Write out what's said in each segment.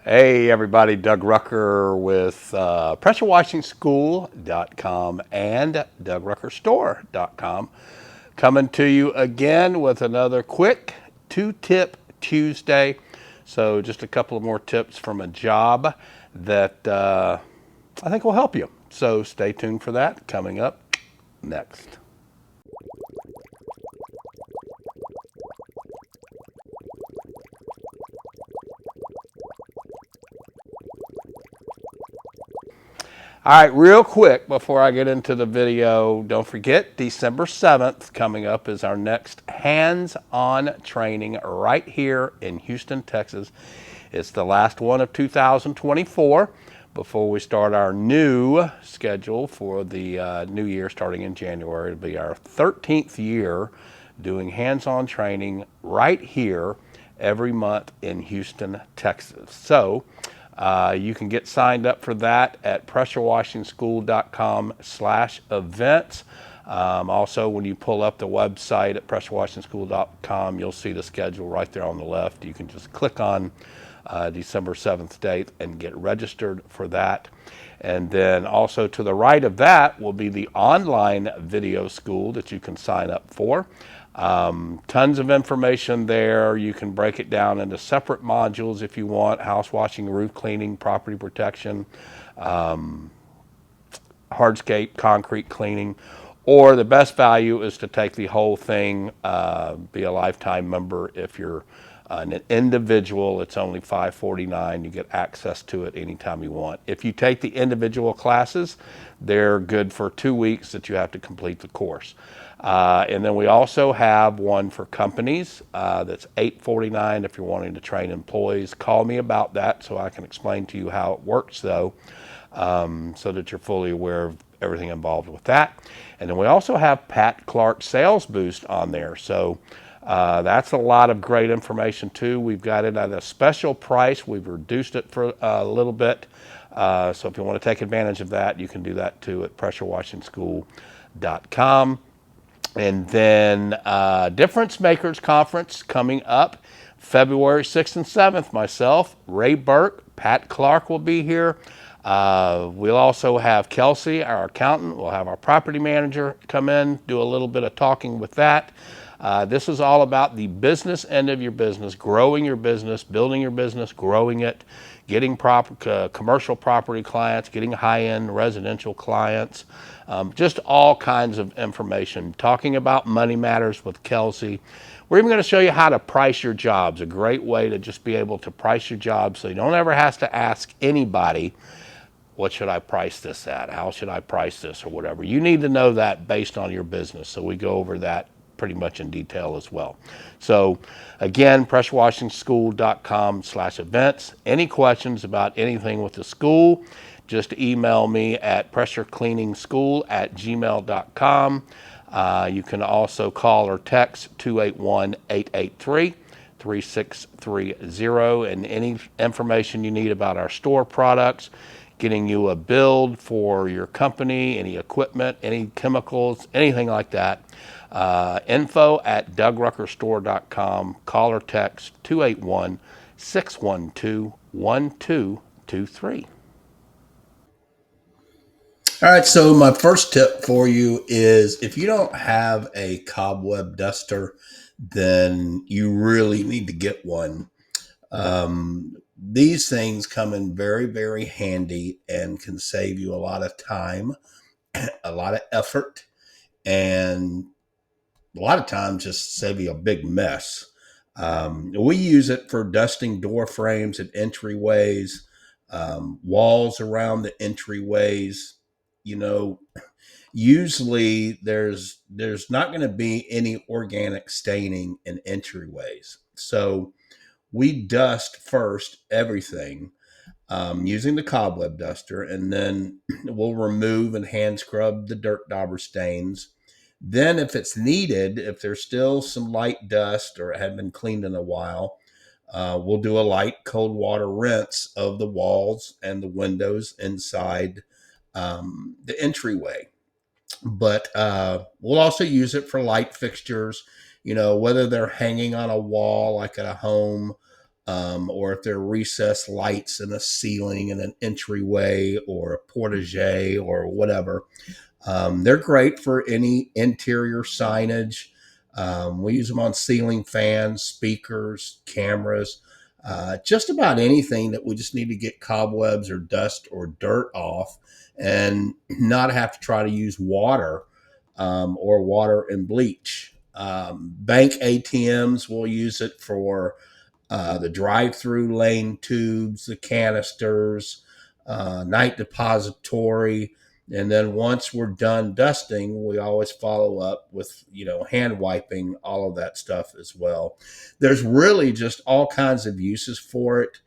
Hey everybody, Doug Rucker with PressureWashingSchool.com and DougRuckerStore.com, coming to you again with another quick two-tip Tuesday. So just a couple of more tips from a job that I think will help you. So stay tuned for that coming up next. All right, real quick before I get into the video, don't forget December 7th coming up is our next hands-on training right here in Houston, Texas. It's the last one of 2024 before we start our new schedule for the new year starting in January. It'll be our 13th year doing hands-on training right here every month in Houston, Texas. So you can get signed up for that at pressurewashingschool.com/events. Also, when you pull up the website at pressurewashingschool.com, you'll see the schedule right there on the left. You can just click on December 7th date and get registered for that. And then also to the right of that will be the online video school that you can sign up for. Tons of information there. You can break it down into separate modules if you want: house washing, roof cleaning, property protection, hardscape, concrete cleaning. Or the best value is to take the whole thing, be a lifetime member. If you're an individual, it's only $549. You get access to it anytime you want. If you take the individual classes, they're good for 2 weeks that you have to complete the course. And then we also have one for companies that's $849 if you're wanting to train employees. Call me about that so I can explain to you how it works, though, so that you're fully aware of everything involved with that. And then we also have Pat Clark Sales Boost on there. So that's a lot of great information too. We've got it at a special price. We've reduced it for a little bit. So if you want to take advantage of that, you can do that too at pressurewashingschool.com. And then Difference Makers Conference coming up February 6th and 7th. Myself, Ray Burke, Pat Clark will be here. We'll also have Kelsey, our accountant. We'll have our property manager come in, do a little bit of talking with that. This is all about the business end of your business, growing your business, building your business, growing it, getting commercial property clients, getting high-end residential clients, just all kinds of information. Talking about money matters with Kelsey. We're even going to show you how to price your jobs, a great way to just be able to price your jobs so you don't ever have to ask anybody, what should I price this at? How should I price this or whatever? You need to know that based on your business. So we go over that pretty much in detail as well. So again, pressurewashingschool.com/events. Any questions about anything with the school, just email me at pressurecleaningschool@gmail.com. You can also call or text 281-883-3630, and any information you need about our store products, getting you a build for your company, any equipment, any chemicals, anything like that. Info at DougRuckerStore.com. Call or text 281-612-1223. All right, so my first tip for you is if you don't have a Cobweb Duster, then you really need to get one. These things come in very, very handy and can save you a lot of time, a lot of effort, and a lot of times just save you a big mess. We use it for dusting door frames and entryways, walls around the entryways. You know, usually there's not going to be any organic staining in entryways. So we dust first everything using the Cobweb Duster, and then we'll remove and hand scrub the dirt dauber stains. Then if it's needed, if there's still some light dust or it hadn't been cleaned in a while, we'll do a light cold water rinse of the walls and the windows inside the entryway. But we'll also use it for light fixtures, whether they're hanging on a wall like at a home, or if there are recessed lights in a ceiling in an entryway or a portage or whatever. They're great for any interior signage. We use them on ceiling fans, speakers, cameras, just about anything that we just need to get cobwebs or dust or dirt off and not have to try to use water or water and bleach. Bank ATMs will use it for the drive-through lane tubes, the canisters, night depository. And then once we're done dusting, we always follow up with, hand wiping, all of that stuff as well. There's really just all kinds of uses for it.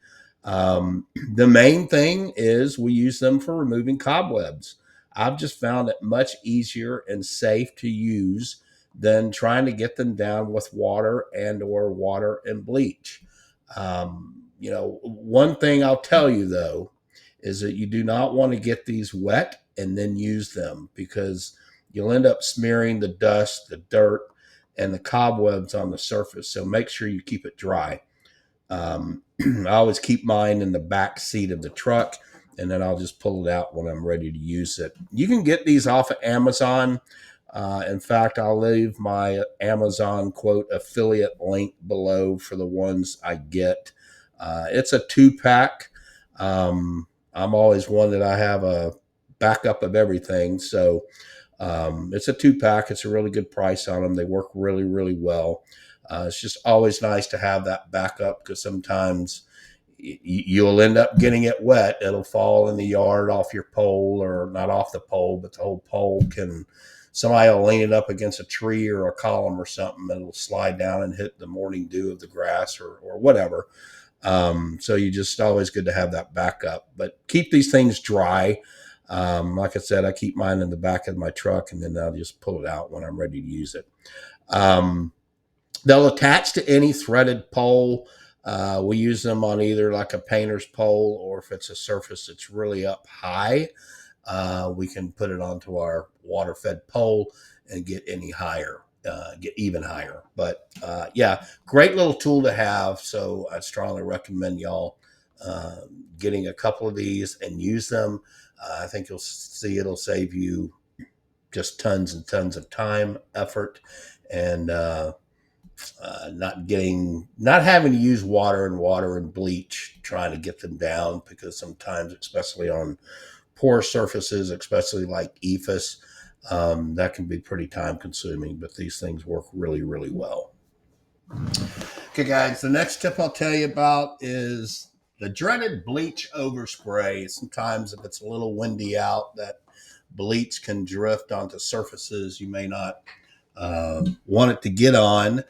The main thing is we use them for removing cobwebs. I've just found it much easier and safe to use than trying to get them down with water and bleach. One thing I'll tell you though is that you do not want to get these wet and then use them, because you'll end up smearing the dust, the dirt, and the cobwebs on the surface. So make sure you keep it dry. I always keep mine in the back seat of the truck, and then I'll just pull it out when I'm ready to use it. You can get these off of Amazon. In fact, I'll leave my Amazon quote affiliate link below for the ones I get. It's a 2-pack. I'm always one that I have a backup of everything. So it's a 2-pack. It's a really good price on them. They work really, really well. It's just always nice to have that backup, because sometimes you'll end up getting it wet. It'll fall in the yard off your pole, or not off the pole, but the whole pole somebody will lean it up against a tree or a column or something, and it'll slide down and hit the morning dew of the grass or whatever. So you just always good to have that backup, but keep these things dry. Like I said, I keep mine in the back of my truck, and then I'll just pull it out when I'm ready to use it. They'll attach to any threaded pole. We use them on either like a painter's pole, or if it's a surface that's really up high, we can put it onto our water-fed pole and get any higher, get even higher. But yeah, great little tool to have. So I strongly recommend y'all getting a couple of these and use them. I think you'll see it'll save you just tons and tons of time, effort, and not having to use water and bleach trying to get them down, because sometimes, especially on poor surfaces, especially like EFS, that can be pretty time consuming, but these things work really, really well. Okay, guys, the next tip I'll tell you about is the dreaded bleach overspray. Sometimes if it's a little windy out, that bleach can drift onto surfaces you may not want it to get on.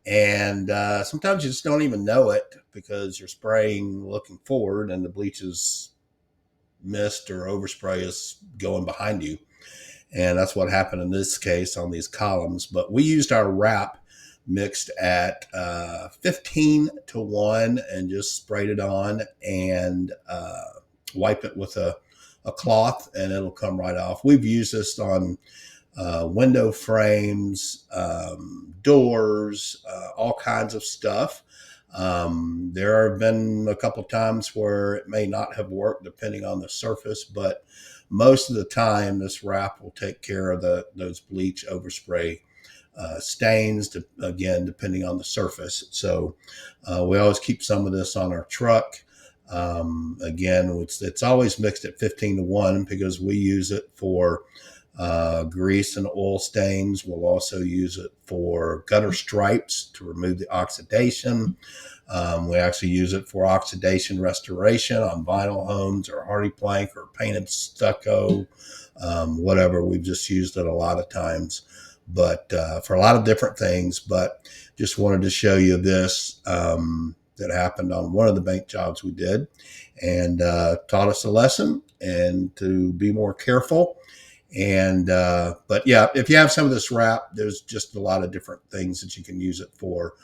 And sometimes you just don't even know it, because you're spraying looking forward and the bleach is mist or overspray is going behind you. And that's what happened in this case on these columns. But we used our wrap mixed at 15-1 and just sprayed it on and wipe it with a cloth, and it'll come right off. We've used this on window frames, doors, all kinds of stuff. There have been a couple times where it may not have worked depending on the surface, but most of the time this wrap will take care of those bleach overspray stains, again, depending on the surface. So we always keep some of this on our truck. Again, it's always mixed at 15-1, because we use it for grease and oil stains. We'll also use it for gutter stripes to remove the oxidation. We actually use it for oxidation restoration on vinyl homes or hardy plank or painted stucco, whatever. We've just used it a lot of times, but for a lot of different things. But just wanted to show you this that happened on one of the bank jobs we did, and taught us a lesson and to be more careful. And but yeah, if you have some of this wrap, there's just a lot of different things that you can use it for.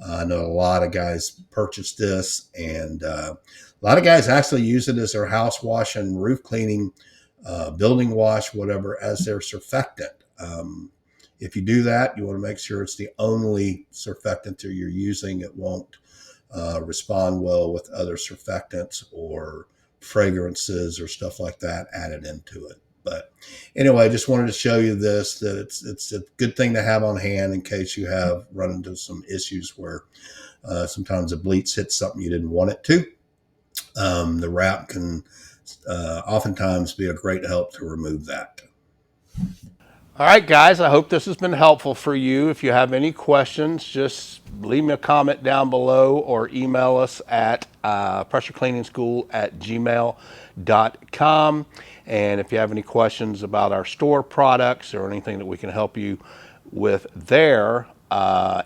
I know a lot of guys purchase this, and a lot of guys actually use it as their house wash and roof cleaning, building wash, whatever, as their surfactant. If you do that, you want to make sure it's the only surfactant that you're using. It won't respond well with other surfactants or fragrances or stuff like that added into it. But anyway, I just wanted to show you this, that it's a good thing to have on hand in case you have run into some issues where sometimes the bleach hits something you didn't want it to. The wrap can oftentimes be a great help to remove that. All right, guys, I hope this has been helpful for you. If you have any questions, just leave me a comment down below or email us at pressurecleaningschool@gmail.com. And if you have any questions about our store products or anything that we can help you with there,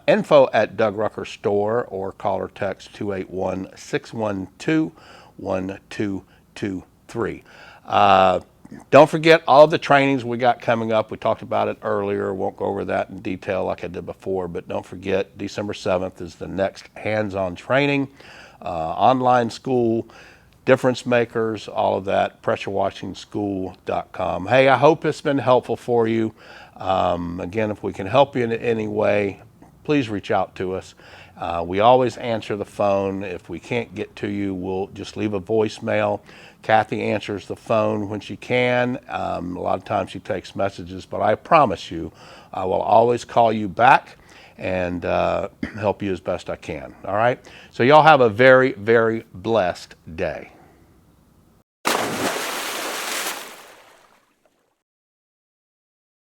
info at Doug Rucker Store, or call or text 281-612-1223. Don't forget all of the trainings we got coming up. We talked about it earlier. Won't go over that in detail like I did before, but don't forget December 7th is the next hands-on training, online school, difference makers, all of that, pressurewashingschool.com. Hey, I hope it's been helpful for you. Again, if we can help you in any way, please reach out to us. We always answer the phone. If we can't get to you, we'll just leave a voicemail. Kathy answers the phone when she can. A lot of times she takes messages, but I promise you, I will always call you back and help you as best I can. All right? So y'all have a very, very blessed day.